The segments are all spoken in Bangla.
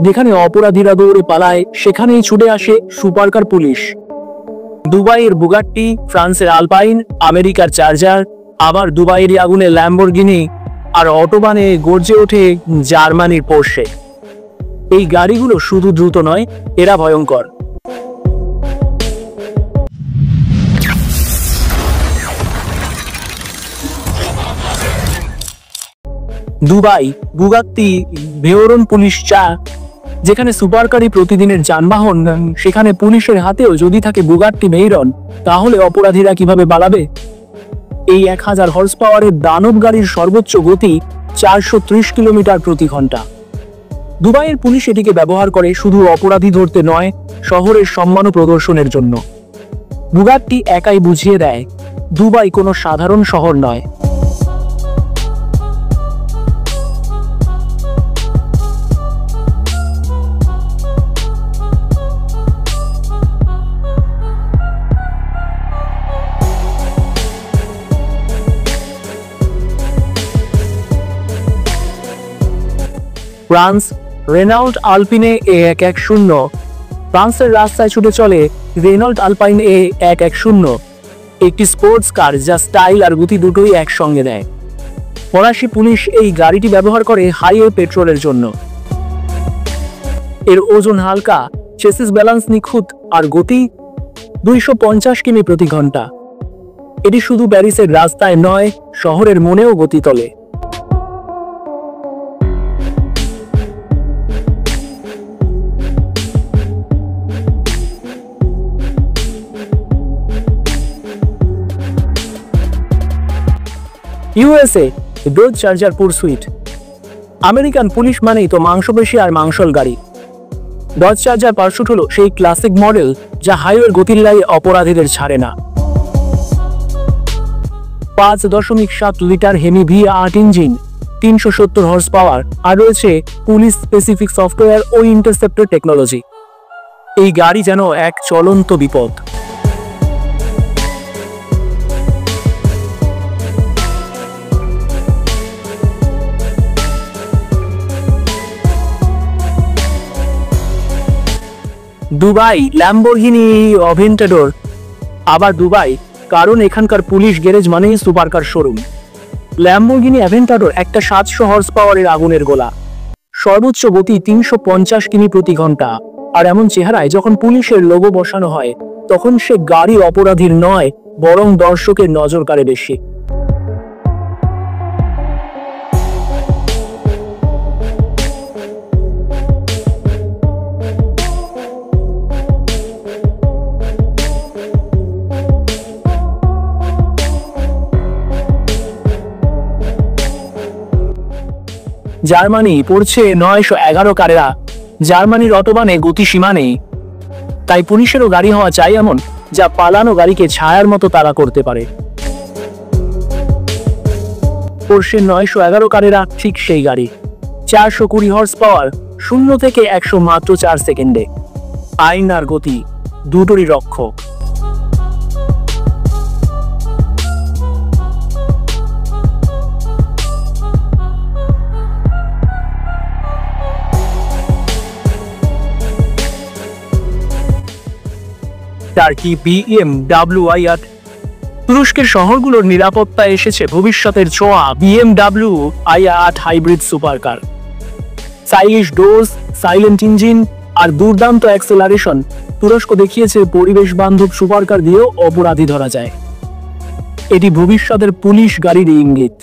যেখানে অপরাধীরা দৌড়ে পালায় সেখানেই ছুটে আসে সুপারকার পুলিশ। দুবাইয়ের বুগাট্টি, ফ্রান্সের আলপাইন, আমেরিকার চার্জার, আবার দুবাইয়ের আগুনে ল্যাম্বরগিনি, আর অটোবানে গর্জে ওঠে জার্মানির পোর্শে। এই গাড়িগুলো শুধু দ্রুত নয়, এরা ভয়ঙ্কর। দুবাই বুগাত্তি ভেওরন পুলিশ চা, যেখানে সুপারকারই প্রতিদিনের যানবাহন, সেখানে পুলিশের হাতেও যদি থাকে বুগাট্টি ভেইরন, তাহলে অপরাধীরা কিভাবে পালাবে? এই 1000 হর্স পাওয়ারের দানব গাড়ির সর্বোচ্চ গতি 430 কিলোমিটার প্রতি ঘন্টা। দুবাইয়ের পুলিশ এটিকে ব্যবহার করে শুধু অপরাধী ধরতে নয়, শহরের সম্মান প্রদর্শনের জন্য। বুগাট্টি একাই বুঝিয়ে দেয় দুবাই কোনো সাধারণ শহর নয়। ফ্রান্স, রেনাল্ট আলপিনে A110। ফ্রান্সের রাস্তায় ছুটে চলে রেনল্ট আলপাইন A110, একটি স্পোর্টস কার যা স্টাইল আর গতি দুটোই একসঙ্গে দেয়। ফরাসি পুলিশ এই গাড়িটি ব্যবহার করে হাইওয়ে পেট্রোলের জন্য। এর ওজন হালকা, চেসিস ব্যালেন্স নিখুঁত, আর গতি 250 কিমি প্রতি ঘন্টা। এটি শুধু প্যারিসের রাস্তায় নয়, শহরের মনেও গতি তোলে। USA Dodge Charger Pursuit. American police মানেই তো মাংসপেশি আর মাংসল গাড়ি। ডজ চার্জার পারসুট হলো সেই ক্লাসিক মডেল যা হাইওয়ের গতির লাই অপরাধীদের ছাড়ে না। 5.7 litre Hemi V8 engine, 370 horse power, আর রয়েছে পুলিশ স্পেসিফিক সফটওয়্যার ও ইন্টারসেপ্টর টেকনোলজি। এই গাড়ি যেন এক চলন্ত বিপদ। Dubai Lamborghini Aventador. আবার দুবাই, কারণ এখানকার পুলিশ গ্যারেজ মানেই সুপারকার শোরুম। ল্যাম্বরগিনি অ্যাভেন্টাডোর একটা 700 হর্স পাওয়ারের আগুনের গোলা, সর্বোচ্চ গতি 350 কিমি প্রতি ঘন্টা। আর এমন চেহারায় যখন পুলিশের লোগো বসানো হয়, তখন সে গাড়ি অপরাধীর নয়, বরং দর্শকের নজর কাড়ে বেশি। জার্মানি পড়ছে 911 কারেরা। জার্মানির অটোবানে গতি সীমা নেই, তাই পুলিশেরও গাড়ি হওয়া চাই এমন যা পালানো গাড়িকে ছায়ার মতো তাড়া করতে পারে। পোর্শে 911 কারেরা ঠিক সেই গাড়ি। 420 হর্স পাওয়ার, 0 থেকে 100 মাত্র 4 সেকেন্ডে। আইন আর গতি দুটোরই রক্ষক। Turkey BMW i8। তুরস্কের শহরগুলোর নিরাপত্তায় এসেছে ভবিষ্যতের ছোঁয়া BMW i8 hybrid supercar. Stylish ডোজ, সাইলেন্ট ইঞ্জিন আর দুর্দান্ত অ্যাক্সেলারেশন, তুরস্ক দেখিয়েছে পরিবেশ বান্ধব সুপারকার দিয়েও অপরাধী ধরা যায়। এটি ভবিষ্যতের পুলিশ গাড়ির ইঙ্গিত।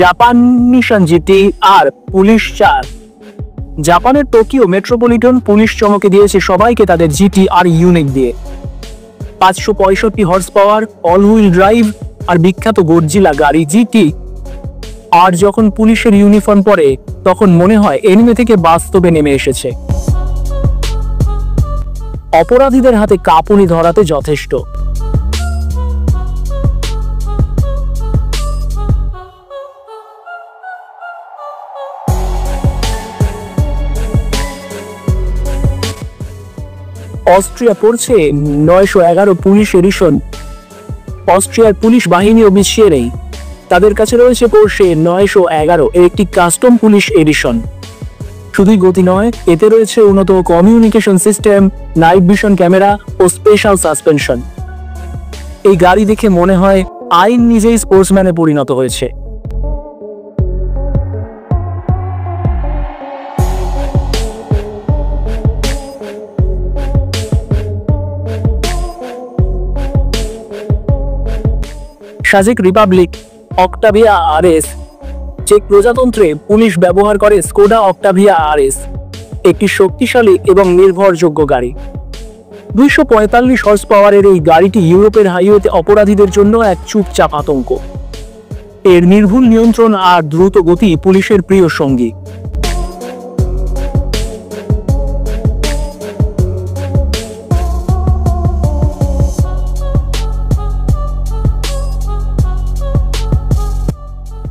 জাপান নিশান জিটি আর পুলিশ 4। জাপানের টোকিও মেট্রোপলিটন পুলিশ চমকে দিয়েছে সবাইকে তাদের জিটি আর ইউনিক দিয়ে। 565 horse power, all wheel drive আর বিখ্যাত গডজিলা গাড়ি জিটি। আর যখন পুলিশের ইউনিফর্ম পরে, তখন মনে হয় এনিমে থেকে বাস্তবে নেমে এসেছে। অপরাধীদের হাতে কাঁপুনি ধরাতে যথেষ্ট। অস্ট্রিয়া পড়ছে 911 পুলিশ এডিশন। অস্ট্রিয়ার পুলিশ বাহিনীও পিছিয়ে নেই, তাদের কাছে রয়েছে পোর্শে 911 এর একটি কাস্টম পুলিশ এডিশন। শুধুই গতি নয়, এতে রয়েছে উন্নত communication system, night vision camera ও স্পেশাল সাসপেনশন। এই গাড়ি দেখে মনে হয় আইন নিজেই স্পোর্টসম্যানে পরিণত হয়েছে। সাজেক রিপাবলিক অক্টাভিয়া আরএস। চেক প্রজাতন্ত্রে পুলিশ ব্যবহার করে স্কোডা অক্টাভিয়া আরএস, একটি শক্তিশালী এবং নির্ভরযোগ্য গাড়ি। 245 হর্স পাওয়ারের এই গাড়িটি ইউরোপের হাইওয়েতে অপরাধীদের জন্য এক চুপচাপ আতঙ্ক। এর নির্ভুল নিয়ন্ত্রণ আর দ্রুত গতি পুলিশের প্রিয় সঙ্গী।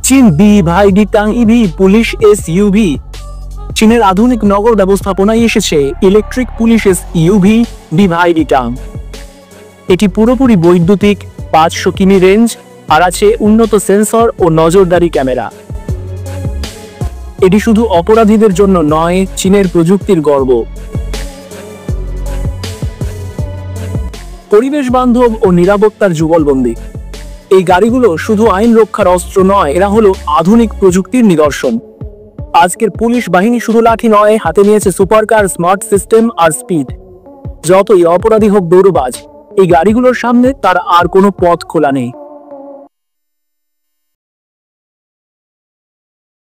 চীন BYD-টাং ইভি পুলিশ এসইউভি। চীনের আধুনিক নগর ব্যবস্থাপনায় এসেছে ইলেকট্রিক পুলিশ এসইউভি BYD-টাং। এটি পুরোপুরি বৈদ্যুতিক, 500 কিমি রেঞ্জ আর আছে উন্নত সেন্সর ও নজরদারি ক্যামেরা। এটি শুধু অপরাধীদের জন্য নয়, চীনের প্রযুক্তির গর্ব। পরিবেশ বান্ধব ও নিরাপত্তার যুগলবন্দী। এই গাড়িগুলো শুধু আইন রক্ষার অস্ত্র নয়, এরা হলো আধুনিক প্রযুক্তির নিদর্শন। আজকের পুলিশ বাহিনী শুধু লাঠি নয়, হাতে নিয়েছে সুপারকার, স্মার্ট সিস্টেম আর স্পিড। যতই অপরাধী হোক দৌড়বাজ, এই গাড়িগুলোর সামনে তার আর কোনো পথ খোলা নেই।